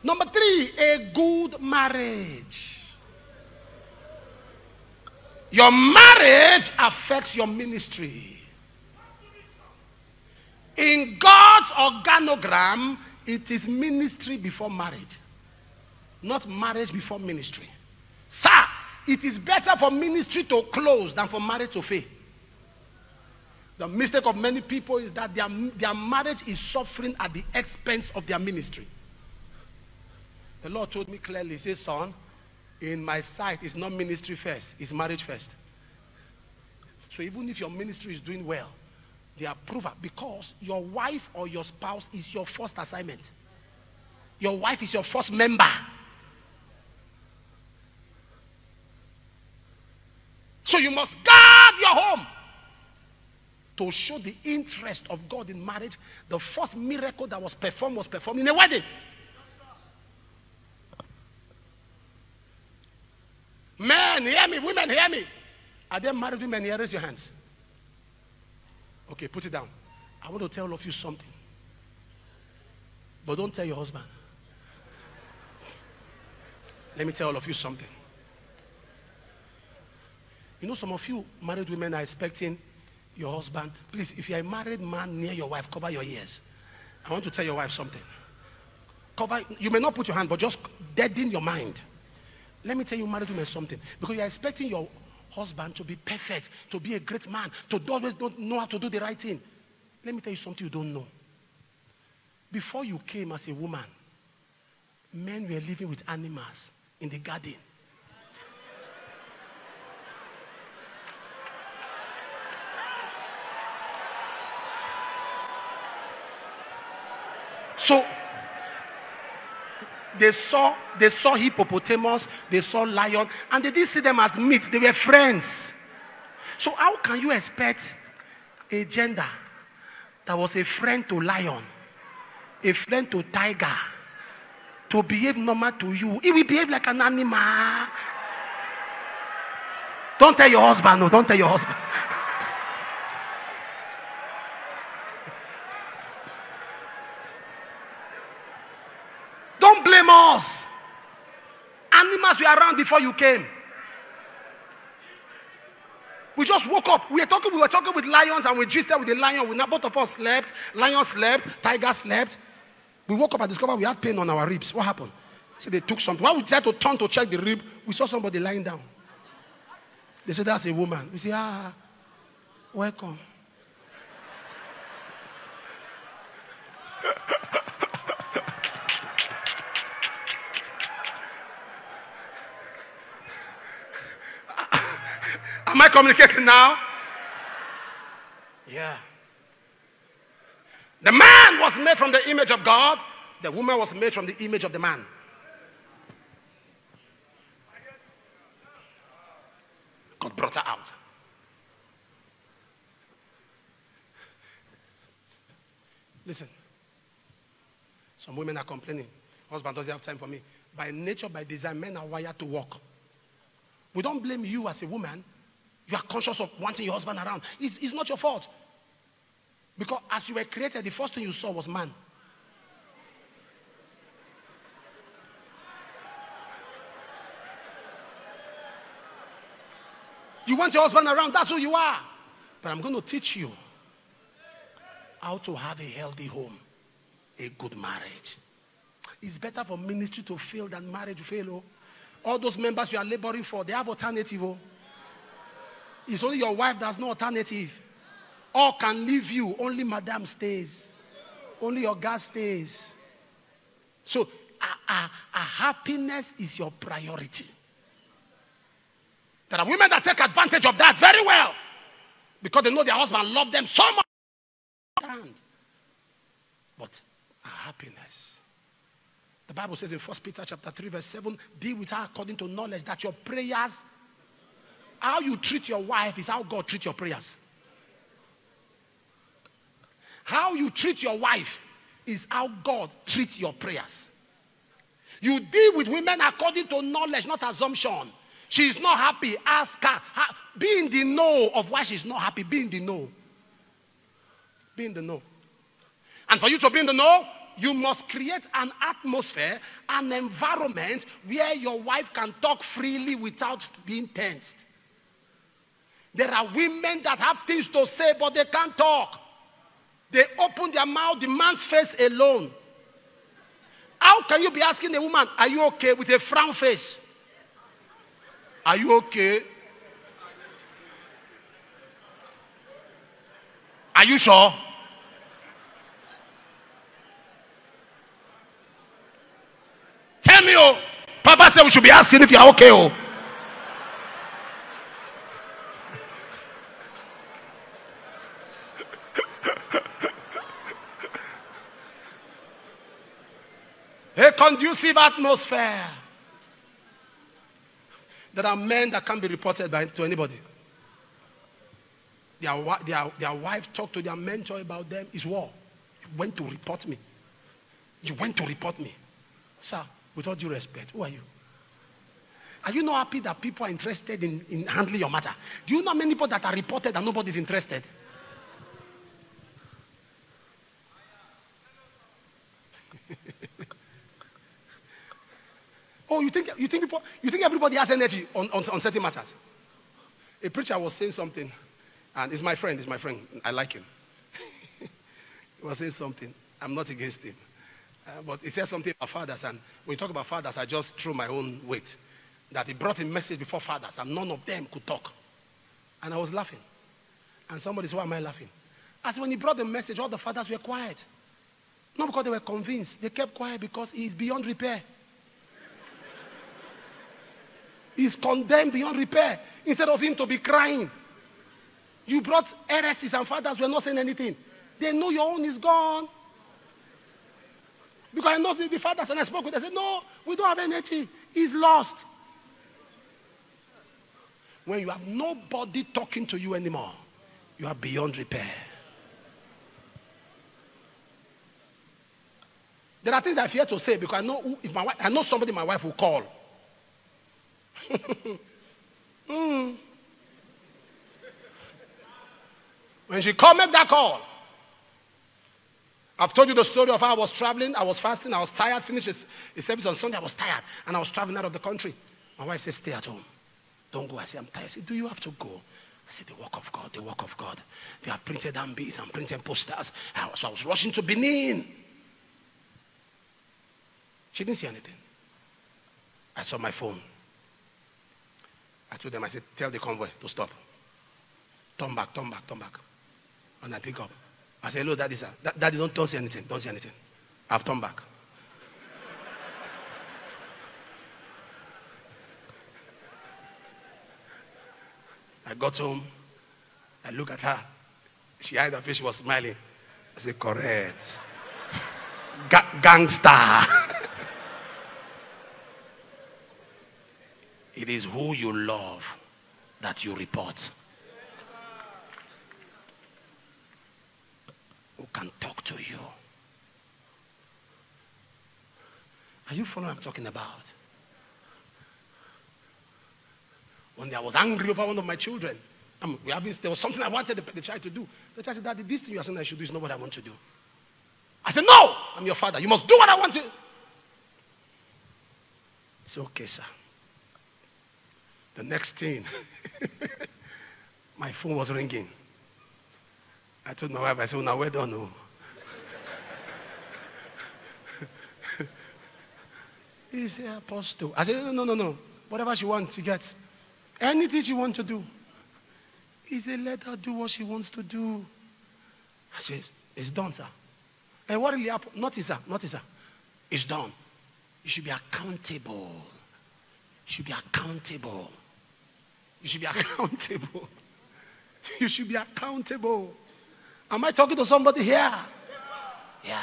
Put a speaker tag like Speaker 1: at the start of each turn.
Speaker 1: Number 3, a good marriage. Your marriage affects your ministry. In God's organogram, it is ministry before marriage, not marriage before ministry. Sir, it is better for ministry to close than for marriage to fail. The mistake of many people is that their marriage is suffering at the expense of their ministry. The Lord told me clearly, he says, son, in my sight, it's not ministry first, it's marriage first. So even if your ministry is doing well, they approve it because your wife or your spouse is your first assignment. Your wife is your first member. So you must guard your home to show the interest of God in marriage. The first miracle that was performed in a wedding. Men, hear me. Women, hear me. Are there married women here? Raise your hands. Okay, put it down. I want to tell all of you something. But don't tell your husband. Let me tell all of you something. You know, some of you married women are expecting your husband. Please, if you're a married man near your wife, cover your ears. I want to tell your wife something. You may not put your hand, but just deaden your mind. Let me tell you, married women, something. Because you're expecting your husband to be perfect, to be a great man, to always don't know how to do the right thing. Let me tell you something you don't know. Before you came as a woman, men were living with animals in the garden. So they saw hippopotamus, they saw lion, and they didn't see them as meat. They were friends. So how can you expect a gender that was a friend to lion, a friend to tiger, to behave normal to you? It will behave like an animal. Don't tell your husband. No, don't tell your husband. Don't blame us. Animals were around before you came. We just woke up. We were talking with lions and we gisted with the lion. Both of us slept. Lion slept. Tiger slept. We woke up and discovered we had pain on our ribs. What happened? So they took something. When we tried to turn to check the rib, we saw somebody lying down. They said, that's a woman. We said, welcome. Am I communicating now? Yeah. The man was made from the image of God. The woman was made from the image of the man. God brought her out. Listen. Some women are complaining. Husband doesn't have time for me. By nature, by design, men are wired to work. We don't blame you as a woman. You are conscious of wanting your husband around. It's not your fault. Because as you were created, the first thing you saw was man. You want your husband around, that's who you are. But I'm going to teach you how to have a healthy home, a good marriage. It's better for ministry to fail than marriage to fail. Oh. All those members you are laboring for, they have alternative. Oh. It's only your wife that's no alternative. All can leave you. Only madam stays. Only your guy stays. So, happiness is your priority. There are women that take advantage of that very well. Because they know their husband loves them so much. But happiness. The Bible says in 1 Peter chapter 3 verse 7, deal with her according to knowledge that your prayers, how you treat your wife is how God treats your prayers. How you treat your wife is how God treats your prayers. You deal with women according to knowledge, not assumption. She's not happy, ask her. Be in the know of why she's not happy. Be in the know. Be in the know. And for you to be in the know, you must create an atmosphere, an environment where your wife can talk freely without being tensed. There are women that have things to say, but they can't talk. They open their mouth, the man's face alone. How can you be asking a woman, are you okay, with a frown face? Are you okay? Are you sure? Tell me, oh. Papa said we should be asking if you're okay, oh. A conducive atmosphere. There are men that can't be reported to anybody. Their wife talked to their mentor about them. It's war. You went to report me. You went to report me. Sir, with all due respect, who are you? Are you not happy that people are interested in handling your matter? Do you know how many people that are reported and nobody's interested? Oh, you think everybody has energy on certain matters? A preacher was saying something, and he's my friend. I like him. He was saying something. I'm not against him. But he said something about fathers, and when you talk about fathers, I just threw my own weight. That he brought a message before fathers, and none of them could talk. And I was laughing. And somebody said, why am I laughing? As when he brought the message, all the fathers were quiet. Not because they were convinced. They kept quiet because he is beyond repair. He's condemned beyond repair. Instead of him to be crying. You brought heresies and fathers were not saying anything. They know your own is gone. Because I know the fathers, and I spoke with them. I said, no, we don't have energy. He's lost. When you have nobody talking to you anymore, you are beyond repair. There are things I fear to say because I know I know somebody my wife will call. When she called, make that call. I've told you the story of how I was traveling. I was fasting. I was tired. Finished a service on Sunday. I was tired. And I was traveling out of the country. My wife said, stay at home. Don't go. I said, I'm tired. I said, do you have to go? I said, the work of God, the work of God. They have printed ambies and printed posters. So I was rushing to Benin. She didn't see anything. I saw my phone. I told them, I said, tell the convoy to stop. Turn back. And I pick up. I said, hello, Daddy, sir. Daddy, don't say anything. Don't say anything. I've turned back. I got home. I look at her. She eyed her face. She was smiling. I said, correct. Gangster. It is who you love that you report. Who can talk to you. Are you following what I'm talking about? One day I was angry over one of my children. There was something I wanted the child to do. The child said, Daddy, this thing you are saying I should do is not what I want to do. I said, no, I'm your father. You must do what I want to. It's okay, sir. The next thing, my phone was ringing. I told my wife, I said, now we're done. No. He said, Apostle. I said, no. Whatever she wants, she gets. Anything she wants to do. He said, let her do what she wants to do. I said, it's done, sir. And what really happened? Nothing, sir. It's done. You should be accountable. You should be accountable. You should be accountable. You should be accountable. Am I talking to somebody here? Yeah.